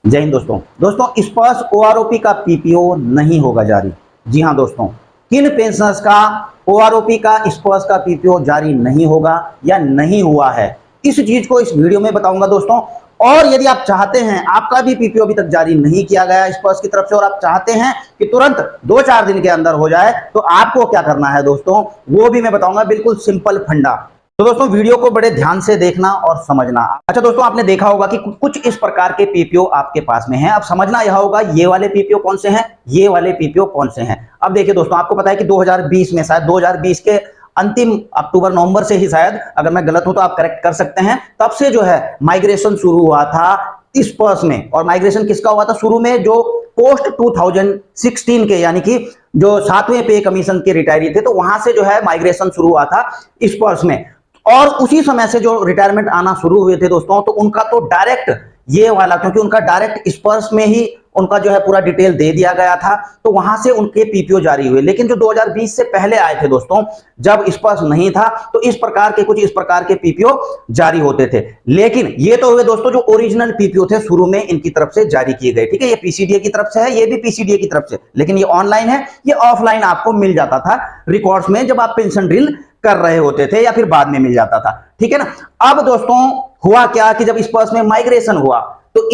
जय हिंद दोस्तों स्पर्श ओआरओपी का पीपीओ नहीं होगा जारी। जी हां दोस्तों, किन पेंशनर्स का ओआरओपी का स्पर्श का पीपीओ जारी नहीं होगा या नहीं हुआ है, इस चीज को इस वीडियो में बताऊंगा दोस्तों। और यदि आप चाहते हैं, आपका भी पीपीओ अभी तक जारी नहीं किया गया स्पर्श की तरफ से और आप चाहते हैं कि तुरंत 2-4 दिन के अंदर हो जाए, तो आपको क्या करना है दोस्तों, वो भी मैं बताऊंगा। बिल्कुल सिंपल फंडा। तो दोस्तों वीडियो को बड़े ध्यान से देखना और समझना। अच्छा दोस्तों, आपने देखा होगा कि कुछ इस प्रकार के पीपीओ आपके पास में हैं। अब समझना यह होगा ये वाले पीपीओ कौन से हैं, ये वाले पीपीओ कौन से हैं। अब देखिए दोस्तों, आपको पता है कि 2020 में, शायद 2020 के अंतिम अक्टूबर नवंबर से ही, शायद अगर मैं गलत हूं तो आप करेक्ट कर सकते हैं, तब से जो है माइग्रेशन शुरू हुआ था स्पर्श में। और माइग्रेशन किसका हुआ था शुरू में, जो पोस्ट 2016 के, यानी कि जो 7वें पे कमीशन के रिटायरी थे, तो वहां से जो है माइग्रेशन शुरू हुआ था स्पर्श में। और उसी समय से जो रिटायरमेंट आना शुरू हुए थे दोस्तों, तो उनका तो डायरेक्ट ये वाला, क्योंकि उनका डायरेक्ट स्पर्श में ही उनका जो है पूरा डिटेल दे दिया गया था, तो वहां से उनके पीपीओ जारी हुए। लेकिन जो 2020 से पहले आए थे दोस्तों, जब स्पर्श नहीं था, तो इस प्रकार के कुछ इस प्रकार के पीपीओ जारी होते थे। लेकिन ये तो हुए दोस्तों जो ओरिजिनल पीपीओ थे, शुरू में इनकी तरफ से जारी किए गए। ठीक है, ये पीसीडीए की तरफ से है, ये भी पीसीडीए की तरफ से, लेकिन ये ऑनलाइन है, ये ऑफलाइन आपको मिल जाता था रिकॉर्ड्स में, जब आप पेंशन ड्रिल कर रहे होते थे, या फिर बाद में मिल जाता था। ठीक है ना। अब दोस्तों हुआ क्या कि जब स्पर्श में माइग्रेशन हुआ, तो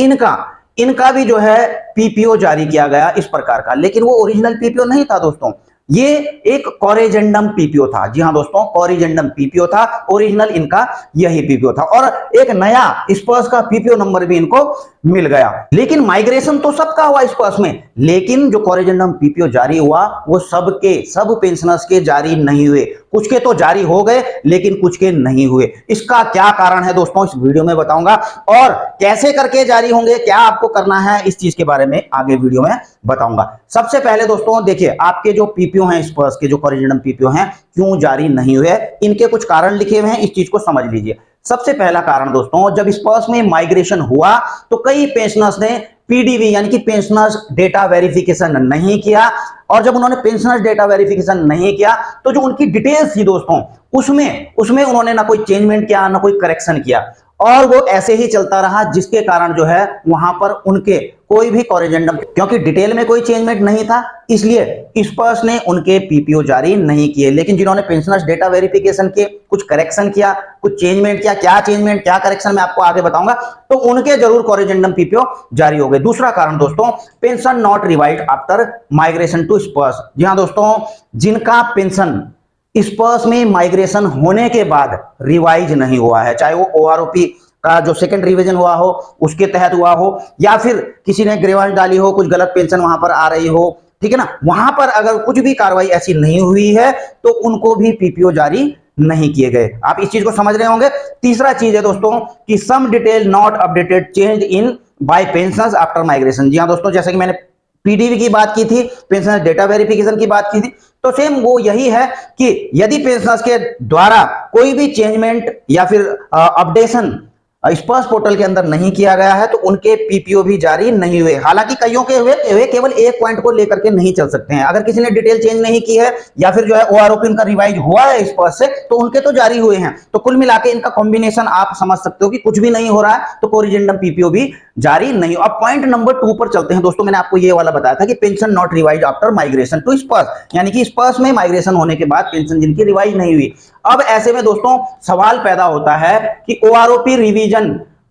इनका भी जो है पीपीओ जारी किया गया इस प्रकार का। लेकिन वो ओरिजिनल पीपीओ नहीं था दोस्तों, ये एक कॉरेजेंडम पीपीओ था। जी हां दोस्तों, कॉरेजेंडम पीपीओ था। ओरिजिनल इनका यही पीपीओ था, और एक नया स्पर्श का पीपीओ नंबर भी इनको मिल गया। लेकिन माइग्रेशन तो सबका हुआ स्पर्श में, लेकिन जो कॉरेजेंडम पीपीओ जारी हुआ वो सब पेंशनर्स के जारी नहीं हुए। कुछ के तो जारी हो गए, लेकिन कुछ के नहीं हुए। इसका क्या कारण है दोस्तों, इस वीडियो में बताऊंगा। और कैसे करके जारी होंगे, क्या आपको करना है, इस चीज के बारे में आगे वीडियो में बताऊंगा। सबसे पहले दोस्तों देखिए, आपके जो पीपीओ हैं स्पर्श के, जो कॉरेजेंडम पीपीओ हैं, क्यों जारी नहीं हुए, इनके कुछ कारण लिखे हुए हैं, इस चीज को समझ लीजिए। सबसे पहला कारण दोस्तों, जब स्पर्श में माइग्रेशन हुआ, तो कई पेंशनर्स ने पीडीवी यानी कि पेंशनर्स डेटा वेरिफिकेशन नहीं किया। और जब उन्होंने पेंशनर्स डेटा वेरिफिकेशन नहीं किया, तो जो उनकी डिटेल्स थी दोस्तों, उसमें उन्होंने ना कोई चेंजमेंट किया, ना कोई करेक्शन किया, और वो ऐसे ही चलता रहा, जिसके कारण जो है वहां पर उनके कोई भी कॉरेजेंडम, क्योंकि डिटेल में कोई चेंजमेंट नहीं था, इसलिए स्पर्श ने उनके पीपीओ जारी नहीं किए। लेकिन जिन्होंने पेंशनर्स डेटा वेरिफिकेशन के कुछ करेक्शन किया, कुछ चेंजमेंट किया, क्या चेंजमेंट क्या करेक्शन मैं आपको आगे बताऊंगा, तो उनके जरूर कॉरेजेंडम पीपीओ जारी हो गए। दूसरा कारण दोस्तों, pension not revived after migration to Sparsh. जी हां दोस्तों, जिनका पेंशन स्पर्श में माइग्रेशन होने के बाद रिवाइज नहीं हुआ है, चाहे वो ओआरओपी का जो सेकंड रिवीजन हुआ हो उसके तहत हुआ हो, या फिर किसी ने ग्रीवेंस डाली हो, कुछ गलत पेंशन वहां पर आ रही हो, ठीक है ना, वहां पर अगर कुछ भी कार्रवाई ऐसी नहीं हुई है, तो उनको भी पीपीओ जारी नहीं किए गए। आप इस चीज को समझ रहे होंगे। तीसरा चीज है दोस्तों कि some detail not updated change in by pensioners after migration. जी हां दोस्तों, जैसे कि मैंने पीडीवी की बात की थी, पेंशनर्स डेटा वेरिफिकेशन की बात की थी, तो सेम वो यही है कि यदि पेंशनर्स के द्वारा कोई भी चेंजमेंट या फिर अपडेशन स्पर्श पोर्टल के अंदर नहीं किया गया है, तो उनके पीपीओ भी जारी नहीं हुए। हालांकि कईयों के हुए, केवल एक पॉइंट को लेकर के नहीं चल सकते हैं। अगर किसी ने डिटेल चेंज नहीं की है, या फिर जो है ओआरओपी उनका रिवाइज हुआ है स्पर्श से, तो उनके तो जारी हुए हैं। तो कुल मिला के इनका कॉम्बिनेशन आप समझ सकते हो कि कुछ भी नहीं हो रहा है, तो कॉरेजेंडम पीपीओ भी जारी नहीं हो। अब पॉइंट नंबर 2 पर चलते हैं दोस्तों। मैंने आपको ये वाला बताया था कि pension not revise after migration to Sparsh, यानी कि स्पर्श में माइग्रेशन होने के बाद पेंशन जिनकी रिवाइज नहीं हुई। अब ऐसे में दोस्तों सवाल पैदा होता है कि ओआरओपी रिवीजन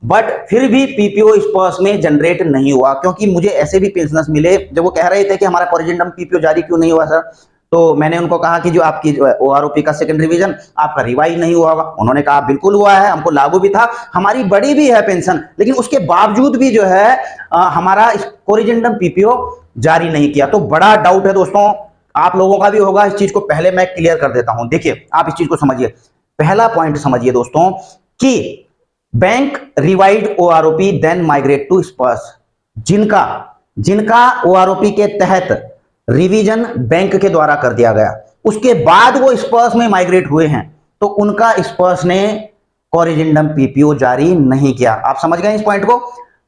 बट फिर भी पीपीओ स्पर्श में जनरेट नहीं हुआ, क्योंकि मुझे ऐसे भी पेंशनर्स मिले जब वो कह रहे थे कि हमारा कॉरेजेंडम पीपीओ जारी क्यों नहीं हुआ सर। तो मैंने उनको कहा कि जो आपकी ओआरओपी का सेकंड रिवीजन आपका रिवाइज नहीं हुआ होगा। उन्होंने कहा बिल्कुल हुआ है, हमको लागू भी था, हमारी बड़ी भी है पेंशन, लेकिन उसके बावजूद भी जो है हमारा कॉरेजेंडम पीपीओ जारी नहीं किया। तो बड़ा डाउट है दोस्तों, आप लोगों का भी होगा। इस चीज को पहले मैं क्लियर कर देता हूं। देखिए, आप इस चीज को समझिए। पहला पॉइंट समझिए दोस्तों कि bank revised OROP then migrate to Sparsh. जिनका ओआरओपी के तहत रिवीजन बैंक के द्वारा कर दिया गया, उसके बाद वो स्पर्श में माइग्रेट हुए हैं, तो उनका स्पर्श ने कॉरेजेंडम पीपीओ जारी नहीं किया। आप समझ गए इस पॉइंट को।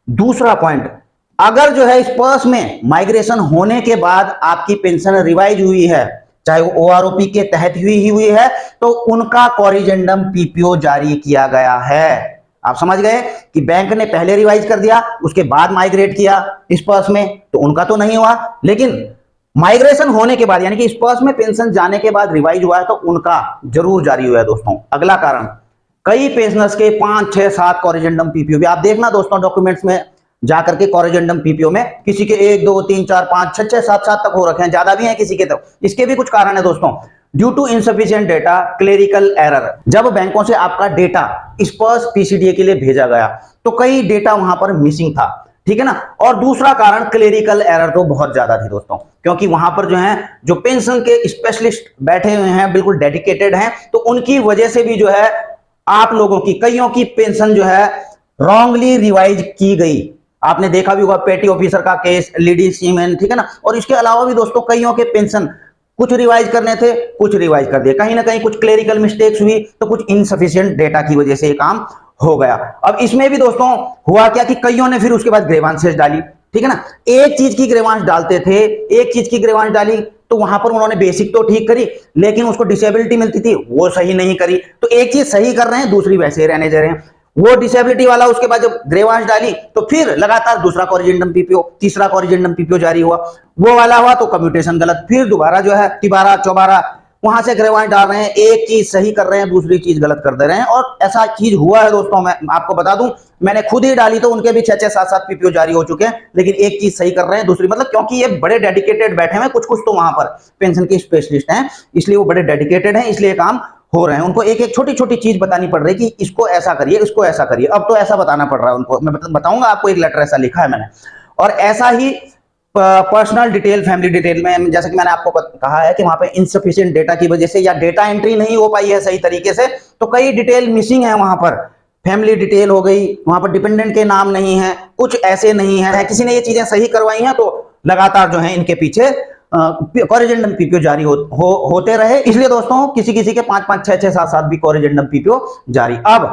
दूसरा पॉइंट, अगर जो है स्पर्श में माइग्रेशन होने के बाद आपकी पेंशन रिवाइज हुई है, चाहे वो ओआरओपी के तहत हुई है, तो उनका कॉरेजेंडम पीपीओ जारी किया गया है। आप समझ गए कि बैंक ने पहले रिवाइज कर दिया, उसके बाद माइग्रेट किया स्पर्श में, तो उनका तो नहीं हुआ, लेकिन माइग्रेशन होने के बाद यानी कि स्पर्श में पेंशन जाने के बाद रिवाइज हुआ है तो उनका जरूर जारी हुआ है दोस्तों। अगला कारण, कई पेंशनर्स के 5, 6, 7 कॉरिजेंडम पीपीओ भी आप देखना दोस्तों डॉक्यूमेंट्स में जाकर के कॉरिजेंडम पीपीओ में किसी के 1, 2, 3, 4, 5, 6, 7, 7 तक हो रखे हैं, ज्यादा भी हैं किसी के। तो इसके भी कुछ कारण है दोस्तों। Due to insufficient data, clerical error, जब बैंकों से आपका डेटा स्पर्श पीसीडीए के लिए भेजा गया तो कई डेटा वहां पर मिसिंग था, ठीक है ना। और दूसरा कारण क्लेरिकल एरर तो बहुत ज्यादा थी दोस्तों, क्योंकि वहां पर जो है जो पेंशन के स्पेशलिस्ट बैठे हुए हैं, बिल्कुल डेडिकेटेड हैं, तो उनकी वजह से भी जो है आप लोगों की कईयों की पेंशन जो है रॉन्गली रिवाइज की गई। आपने देखा भी होगा पेटी ऑफिसर का केस, लेडी सीमेन, ठीक है ना। और इसके अलावा भी दोस्तों कईयों के पेंशन कुछ रिवाइज करने थे, कुछ रिवाइज कर दिए, कहीं ना कहीं कुछ क्लेरिकल मिस्टेक्स हुई तो कुछ इनसफिशिएंट डेटा की वजह से ये काम हो गया। अब इसमें भी दोस्तों हुआ क्या कि कईयों ने फिर उसके बाद ग्रीवांसेस डाली, ठीक है ना। एक चीज की ग्रीवांस डालते थे, एक चीज की ग्रीवांस डाली तो वहां पर उन्होंने बेसिक तो ठीक करी, लेकिन उसको डिसेबिलिटी मिलती थी वो सही नहीं करी। तो एक चीज सही कर रहे हैं, दूसरी वैसे रहने दे रहे हैं। वो डिसेबिलिटी वाला उसके बाद जब ग्रेवांश डाली तो फिर लगातार दूसरा कॉरिजेंडम पीपीओ, तीसरा कॉरिजेंडम पीपीओ जारी हुआ, वो वाला हुआ तो कम्यूटेशन गलत, फिर दोबारा जो है तिबारा चौबारा वहां से ग्रेवांश डाल रहे हैं, एक चीज सही कर रहे हैं, दूसरी चीज गलत कर दे रहे हैं। और ऐसा चीज हुआ है दोस्तों, मैं आपको बता दूं, मैंने खुद ही डाली तो उनके भी 6, 6, 7, 7 पीपीओ जारी हो चुके हैं, लेकिन एक चीज सही कर रहे हैं, दूसरी मतलब क्योंकि ये बड़े डेडिकेटेड बैठे हुए, कुछ कुछ तो वहां पर पेंशन के स्पेशलिस्ट हैं, इसलिए वो बड़े डेडिकेटेड हैं, इसलिए काम हो रहे हैं। उनको एक एक छोटी छोटी चीज बतानी पड़ रही है कि इसको ऐसा करिए, इसको ऐसा करिए। अब तो ऐसा बताना पड़ रहा है उनको, मैं बताऊंगा आपको, एक लेटर ऐसा लिखा है मैंने। और ऐसा ही पर्सनल डिटेल, फैमिली डिटेल में जैसे कि मैंने आपको कहा है कि वहां पे इनसफिशिएंट डेटा की वजह से या डेटा एंट्री नहीं हो पाई है सही तरीके से, तो कई डिटेल मिसिंग है वहां पर। फैमिली डिटेल हो गई, वहां पर डिपेंडेंट के नाम नहीं है, कुछ ऐसे नहीं है, किसी ने ये चीजें सही करवाई हैं तो लगातार जो है इनके पीछे कॉरिजेंडम पीपीओ जारी होते रहे। इसलिए दोस्तों किसी किसी के 5, 5, 6, 6, 7, 7 भी कॉरिजेंडम पीपीओ जारी। अब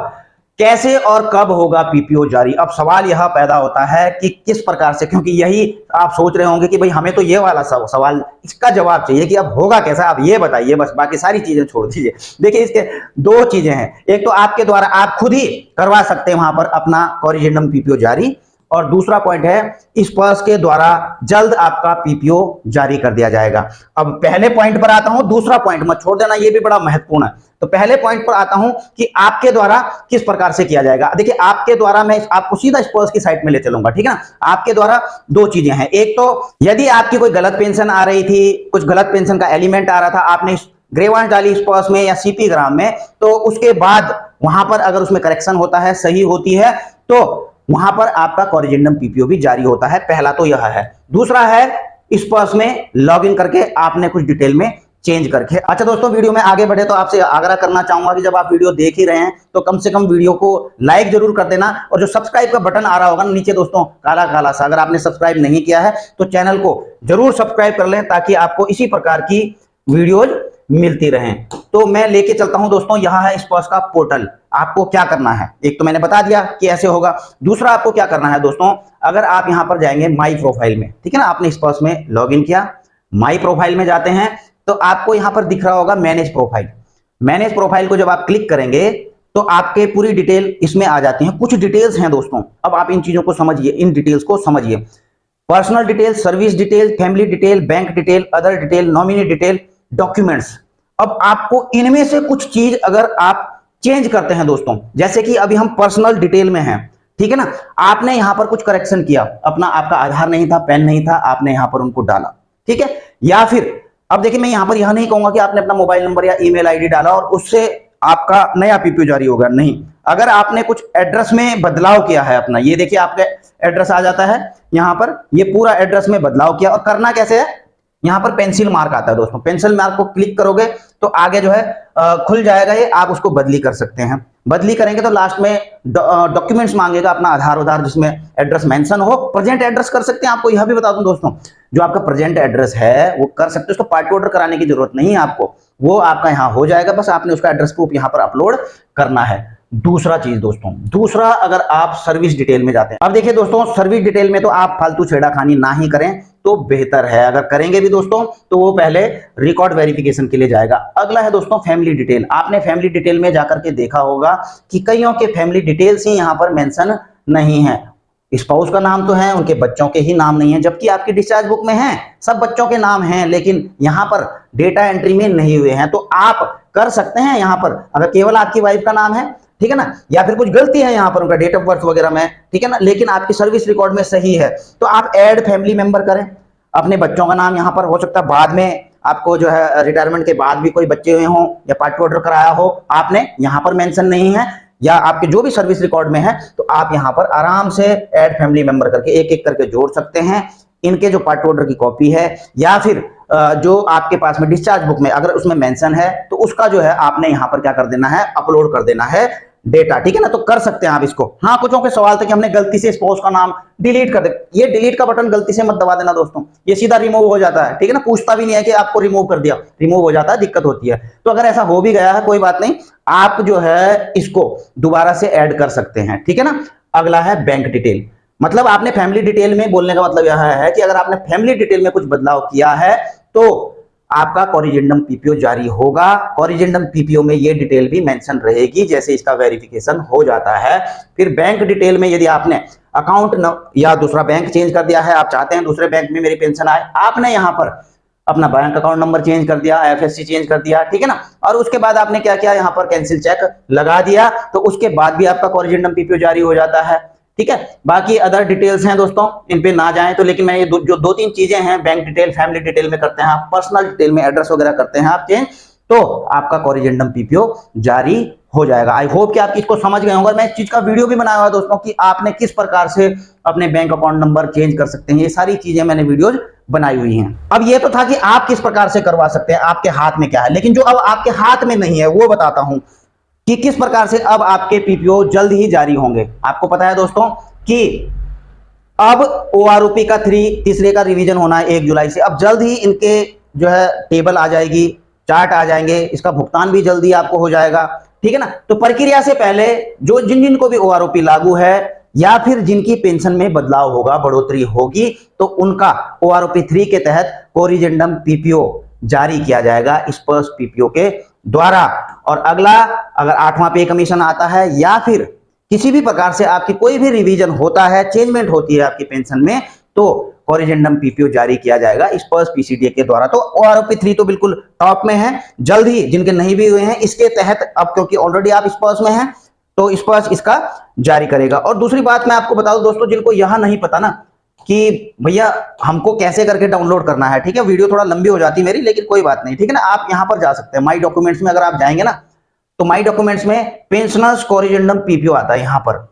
कैसे और कब होगा पीपीओ जारी? अब सवाल यह पैदा होता है कि किस प्रकार से, क्योंकि यही आप सोच रहे होंगे कि भाई हमें तो ये वाला सवाल इसका जवाब चाहिए कि अब होगा कैसा, आप ये बताइए, बस बाकी सारी चीजें छोड़ दीजिए। देखिए इसके दो चीजें हैं, एक तो आपके द्वारा आप खुद ही करवा सकते हैं वहां पर अपना कॉरिजेंडम पीपीओ जारी, और दूसरा पॉइंट है स्पर्श के द्वारा जल्द आपका पीपीओ जारी कर दिया जाएगा। अब पहले पॉइंट पर आता हूं, दूसरा पॉइंट मत छोड़ देना, ये भी बड़ा महत्वपूर्ण है। तो पहले पॉइंट पर आता हूं कि आपके द्वारा किस प्रकार से किया जाएगा। देखिए आपके द्वारा मैं आपको सीधा स्पर्श की साइट में ले चलूंगा, ठीक है ना। आपके द्वारा दो चीजें हैं, एक तो यदि आपकी कोई गलत पेंशन आ रही थी, कुछ गलत पेंशन का एलिमेंट आ रहा था, आपने ग्रेवांश डाली स्पर्श में या सीपी ग्राम में, तो उसके बाद वहां पर अगर उसमें करेक्शन होता है, सही होती है, तो वहां पर आपका कॉरिजेंडम पीपीओ भी जारी होता है। पहला तो यह है। दूसरा है स्पर्श में लॉगिन करके आपने कुछ डिटेल में चेंज करके। अच्छा दोस्तों, वीडियो में आगे बढ़े तो आपसे आग्रह करना चाहूंगा कि जब आप वीडियो देख ही रहे हैं तो कम से कम वीडियो को लाइक जरूर कर देना, और जो सब्सक्राइब का बटन आ रहा होगा नीचे दोस्तों काला काला सा, अगर आपने सब्सक्राइब नहीं किया है तो चैनल को जरूर सब्सक्राइब कर लें ताकि आपको इसी प्रकार की वीडियोज मिलती रहें। तो मैं लेके चलता हूं दोस्तों, यहां है स्पर्श का पोर्टल। आपको क्या करना है, एक तो मैंने बता दिया कि ऐसे होगा, दूसरा आपको क्या करना है दोस्तों, अगर आप यहां पर जाएंगे माई प्रोफाइल में, ठीक है ना, आपने स्पर्श में लॉगिन किया, माई प्रोफाइल में जाते हैं तो आपको यहां पर दिख रहा होगा मैनेज प्रोफाइल। मैनेज प्रोफाइल को जब आप क्लिक करेंगे तो आपके पूरी डिटेल इसमें आ जाती है। कुछ डिटेल्स हैं दोस्तों, अब आप इन चीजों को समझिए, इन डिटेल्स को समझिए। Personal detail, service detail, family detail, bank detail, other detail, nominee detail, documents. अब आपको इनमें से कुछ चीज अगर आप चेंज करते हैं दोस्तों, जैसे कि अभी हम पर्सनल डिटेल में हैं, ठीक है ना, आपने यहां पर कुछ करेक्शन किया, अपना आपका आधार नहीं था, पैन नहीं था, आपने यहां पर उनको डाला, ठीक है। या फिर अब देखिए मैं यहां पर यह नहीं कहूंगा कि आपने अपना मोबाइल नंबर या ईमेल आईडी डाला और उससे आपका नया पीपीओ जारी होगा, नहीं। अगर आपने कुछ एड्रेस में बदलाव किया है अपना, ये देखिए आपका एड्रेस आ जाता है यहां पर, ये पूरा एड्रेस में बदलाव किया, और करना कैसे है, यहां पर पेंसिल मार्क आता है दोस्तों, पेंसिल मार्क को क्लिक करोगे तो आगे जो है खुल जाएगा ये, आप उसको बदली कर सकते हैं। बदली करेंगे तो लास्ट में डॉक्यूमेंट्स मांगेगा, अपना आधार उधार जिसमें एड्रेस मेंशन हो। प्रेजेंट एड्रेस कर सकते हैं, आपको यह भी बता दूं दोस्तों, जो आपका प्रेजेंट एड्रेस है वो कर सकते हैं, उसको पार्टी ऑर्डर कराने की जरूरत नहीं है आपको, वो आपका यहाँ हो जाएगा, बस आपने उसका एड्रेस प्रूफ यहाँ पर अपलोड करना है। दूसरा चीज दोस्तों, दूसरा अगर आप सर्विस डिटेल में जाते हैं, अब देखिए दोस्तों सर्विस डिटेल में तो आप फालतू छेड़ाखानी ना ही करें, तो बेहतर है। अगर करेंगे भी दोस्तों तो वो पहले रिकॉर्ड वेरिफिकेशन के लिए जाएगा। अगला है दोस्तों फैमिली डिटेल। आपने फैमिली डिटेल में जाकर के देखा होगा कि कईयों के फैमिली डिटेल्स ही यहाँ पर मेंशन नहीं है। स्पाउस का नाम तो है, उनके बच्चों के ही नाम नहीं है, जबकि आपकी डिस्चार्ज बुक में है सब बच्चों के नाम हैं, लेकिन यहाँ पर डेटा एंट्री में नहीं हुए हैं। तो आप कर सकते हैं यहाँ पर, अगर केवल आपकी वाइफ का नाम है, ठीक है ना, या फिर कुछ गलती है यहाँ पर उनका डेट ऑफ बर्थ वगैरह में, ठीक है ना, लेकिन आपकी सर्विस रिकॉर्ड में सही है, तो आप ऐड फैमिली मेंबर करें। अपने बच्चों का नाम यहाँ पर, हो सकता है बाद में आपको जो है रिटायरमेंट के बाद भी कोई बच्चे हुए हों या पार्ट ऑर्डर कराया हो, आपने यहाँ पर मेंशन नहीं है, या आपके जो भी सर्विस रिकॉर्ड में है, तो आप यहाँ पर आराम से ऐड फैमिली मेंबर करके एक एक करके जोड़ सकते हैं। इनके जो पार्ट ऑर्डर की कॉपी है या फिर जो आपके पास में डिस्चार्ज बुक में अगर उसमें मेंशन है, तो उसका जो है आपने यहाँ पर क्या कर देना है, अपलोड कर देना है डेटा, ठीक है ना। तो कर सकते हैं आप इसको। हाँ, कुछ के सवाल थे कि हमने गलती से स्पाउस का नाम डिलीट कर दे, ये डिलीट का बटन गलती से मत दबा देना दोस्तों, ये सीधा रिमूव हो जाता है, ठीक है ना, पूछता भी नहीं है कि आपको रिमूव कर दिया, रिमूव हो जाता है, दिक्कत होती है। तो अगर ऐसा हो भी गया है कोई बात नहीं, आप जो है इसको दोबारा से ऐड कर सकते हैं, ठीक है ना। अगला है बैंक डिटेल। मतलब आपने फैमिली डिटेल में बोलने का मतलब यह है कि अगर आपने फैमिली डिटेल में कुछ बदलाव किया है तो आपका कॉरिजेंडम पीपीओ जारी होगा। कॉरिजेंडम पीपीओ में ये डिटेल भी मेंशन रहेगी जैसे इसका वेरिफिकेशन हो जाता है। फिर बैंक डिटेल में यदि आपने अकाउंट या दूसरा बैंक चेंज कर दिया है, आप चाहते हैं दूसरे बैंक में मेरी पेंशन आए, आपने यहाँ पर अपना बैंक अकाउंट नंबर चेंज कर दिया, आईएफएससी चेंज कर दिया, ठीक है ना, और उसके बाद आपने क्या किया, यहाँ पर कैंसिल चेक लगा दिया, तो उसके बाद भी आपका कॉरिजेंडम पीपीओ जारी हो जाता है, ठीक है। बाकी अदर डिटेल्स हैं दोस्तों, इन पे ना जाएं तो, लेकिन मैं ये जो दो तीन चीजें हैं, बैंक डिटेल, फैमिली डिटेल में करते हैं आप, पर्सनल डिटेल में एड्रेस वगैरह करते हैं आप चेंज, तो आपका कॉरिजेंडम पीपीओ जारी हो जाएगा। आई होप कि आप इसको समझ गए होंगे। मैं इस चीज का वीडियो भी बनाया हुआ है दोस्तों कि आपने किस प्रकार से अपने बैंक अकाउंट नंबर चेंज कर सकते हैं, ये सारी चीजें मैंने वीडियोज बनाई हुई हैं। अब ये तो था कि आप किस प्रकार से करवा सकते हैं, आपके हाथ में क्या है, लेकिन जो अब आपके हाथ में नहीं है वो बताता हूं कि किस प्रकार से अब आपके पीपीओ जल्द ही जारी होंगे। आपको पता है दोस्तों कि अब ओआरओपी का तीसरे का रिवीजन होना है 1 जुलाई से। अब जल्द ही इनके जो है टेबल आ जाएगी, चार्ट आ जाएंगे, इसका भुगतान भी जल्दी आपको हो जाएगा, ठीक है ना। तो प्रक्रिया से पहले जो जिन को भी ओआरओपी लागू है या फिर जिनकी पेंशन में बदलाव होगा, बढ़ोतरी होगी, तो उनका ओआरओपी 3 के तहत कॉरिजेंडम पीपीओ जारी किया जाएगा स्पर्श पीपीओ के द्वारा। और अगला, अगर 8वां पे कमीशन आता है या फिर किसी भी प्रकार से आपकी कोई भी रिवीजन होता है, चेंजमेंट होती है आपकी पेंशन में, तो कॉरिजेंडम पीपीओ जारी किया जाएगा स्पर्श पीसीडीए के द्वारा। तो ओआरओपी 3 तो बिल्कुल टॉप में है, जल्द ही जिनके नहीं भी हुए हैं इसके तहत, अब क्योंकि ऑलरेडी आप स्पर्श में हैं तो स्पर्श इसका जारी करेगा। और दूसरी बात मैं आपको बता दूं दोस्तों, जिनको यहां नहीं पता ना कि भैया हमको कैसे करके डाउनलोड करना है, ठीक है, वीडियो थोड़ा लंबी हो जाती है मेरी, लेकिन कोई बात नहीं, ठीक है ना। आप यहां पर जा सकते हैं, माई डॉक्यूमेंट्स में अगर आप जाएंगे ना, तो माई डॉक्यूमेंट्स में पेंशनर्स कॉरिजेंडम पीपीओ आता है यहाँ पर।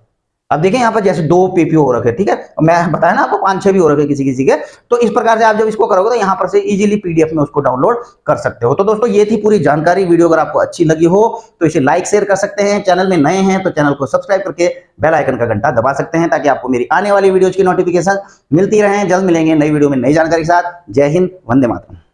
अब देखें यहाँ पर जैसे 2 पीपीओ हो रखे, ठीक है, मैं बताया ना आपको 5-6 भी हो रखे किसी किसी के। तो इस प्रकार से आप जब इसको करोगे तो यहाँ पर से इजीली पीडीएफ में उसको डाउनलोड कर सकते हो। तो दोस्तों ये थी पूरी जानकारी। वीडियो अगर आपको अच्छी लगी हो तो इसे लाइक शेयर कर सकते हैं, चैनल में नए हैं तो चैनल को सब्सक्राइब करके बेल आइकन का घंटा दबा सकते हैं, ताकि आपको मेरी आने वाली वीडियोज की नोटिफिकेशन मिलती रहे। जल्द मिलेंगे नई वीडियो में नई जानकारी के साथ। जय हिंद, वंदे मातरम।